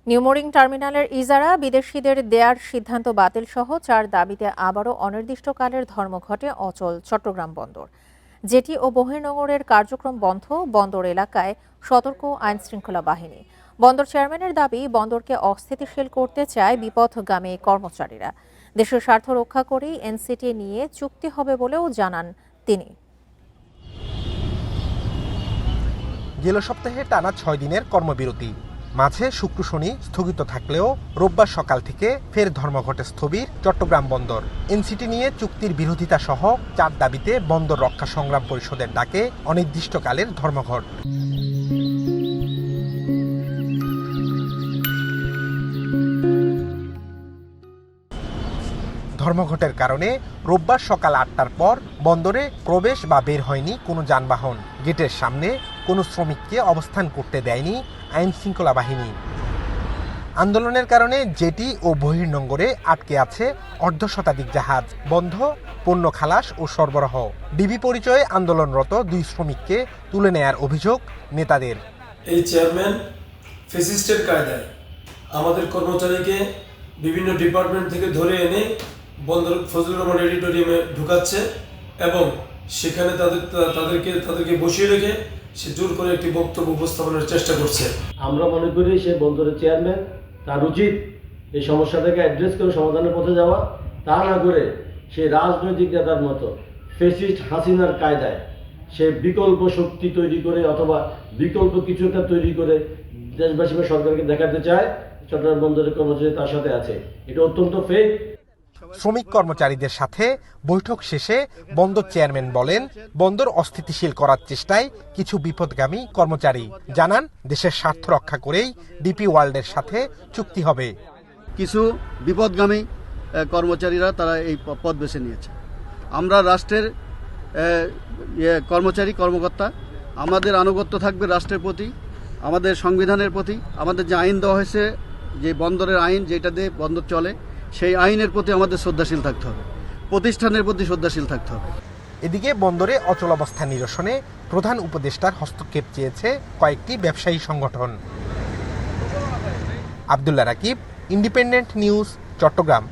New Mooring টার্মিনালের ইজারা বিদেশিদের দেয়ার সিদ্ধান্ত বাতিল সহ 4 দাবিতে আবারও অনির্দিষ্টকালের ধর্মঘটে অচল চট্টগ্রাম বন্দর। জেটি ও বহির্নোঙরের কার্যক্রম বন্ধ, বন্দর এলাকায় সতর্ক আইনশৃঙ্খলা বাহিনী। বন্দর চেয়ারম্যানের দাবি, বন্দরকে অস্থিতিশীল করতে চায় বিপথগামী কর্মচারীরা। দেশের স্বার্থ রক্ষা করেই এনসিটি নিয়ে চুক্তি হবে বলেও জানান তিনি। গেল সপ্তাহে টানা 6 দিনের কর্মবিরতি, মাঝে শুক্র শনি স্থগিত থাকলেও রোববার সকাল থেকে ফের ধর্মঘটে স্থবির চট্টগ্রাম বন্দর। এনসিটি নিয়ে চুক্তির বিরোধিতা সহ 4 দাবিতে বন্দর রক্ষা সংগ্রাম পরিষদের ডাকে অনির্দিষ্টকালের ধর্মঘট। ধর্মঘটের কারণে রোববার সকাল 8টার পর বন্দরে প্রবেশ বা বের হয়নি কোনো যানবাহন। গেটের সামনে কোনো শ্রমিককে অবস্থান করতে দেয়নি আইনশৃঙ্খলা বাহিনী। আন্দোলনের কারণে জেটি ও বহির্নোঙরে আটকে আছে অর্ধশতাধিক জাহাজ। বন্ধ পণ্য খালাস ও সরবরাহ। ডিবি পরিচয়ে আন্দোলনরত 2 শ্রমিককে তুলে নেয়ার অভিযোগ নেতাদের। এই চেয়ারম্যান ফ্যাসিস্টের কায়দায় আমাদের কর্মচারীকে বিভিন্ন ডিপার্টমেন্ট থেকে ধরে এনে বন্দর ফজলুর রহমান এডিটোরিয়ামে ঢুকাচ্ছে এবং সেখানে তাদেরকে বসিয়ে রেখে সে জোর করে একটি বক্তব্য উপস্থাপনের চেষ্টা করছে। আমরা মনে করি সে বন্দরের চেয়ারম্যান, তার উচিত এই সমস্যাটাকে অ্যাড্রেস করে সমাধানের পথে যাওয়া। তা না করে সে রাজনৈতিক নেতার মতো ফ্যাসিস্ট হাসিনার কায়দায় সে বিকল্প শক্তি তৈরি করে অথবা বিকল্প কিছু একটা তৈরি করে দেশবাসী বা সরকারকে দেখাতে চায় চট্টগ্রাম বন্দরের কর্মচারী তার সাথে আছে। এটা অত্যন্ত ফেক। শ্রমিক কর্মচারীদের সাথে বৈঠক শেষে বন্দর চেয়ারম্যান বলেন, বন্দর অস্থিতিশীল করার চেষ্টায় কিছু বিপথগামী কর্মচারী। জানান, দেশের স্বার্থ রক্ষা করেই ডিপি ওয়ার্ল্ডের সাথে চুক্তি হবে। কিছু বিপথগামী কর্মচারীরা তারা এই পথ বেছে নিয়েছে। আমরা রাষ্ট্রের কর্মচারী কর্মকর্তা, আমাদের আনুগত্য থাকবে রাষ্ট্রের প্রতি, আমাদের সংবিধানের প্রতি। আমাদের যে আইন দেওয়া হয়েছে, যে বন্দরের আইন, যেটা দিয়ে বন্দর চলে, সেই আইনের প্রতি আমাদের শ্রদ্ধাশীল থাকতে হবে, প্রতিষ্ঠানের প্রতি শ্রদ্ধাশীল থাকতে হবে। এদিকে বন্দরে অচলাবস্থা নিরসনে প্রধান উপদেষ্টার হস্তক্ষেপ চেয়েছে কয়েকটি ব্যবসায়ী সংগঠন। Abdullah Rakib, independent news, Chittagong.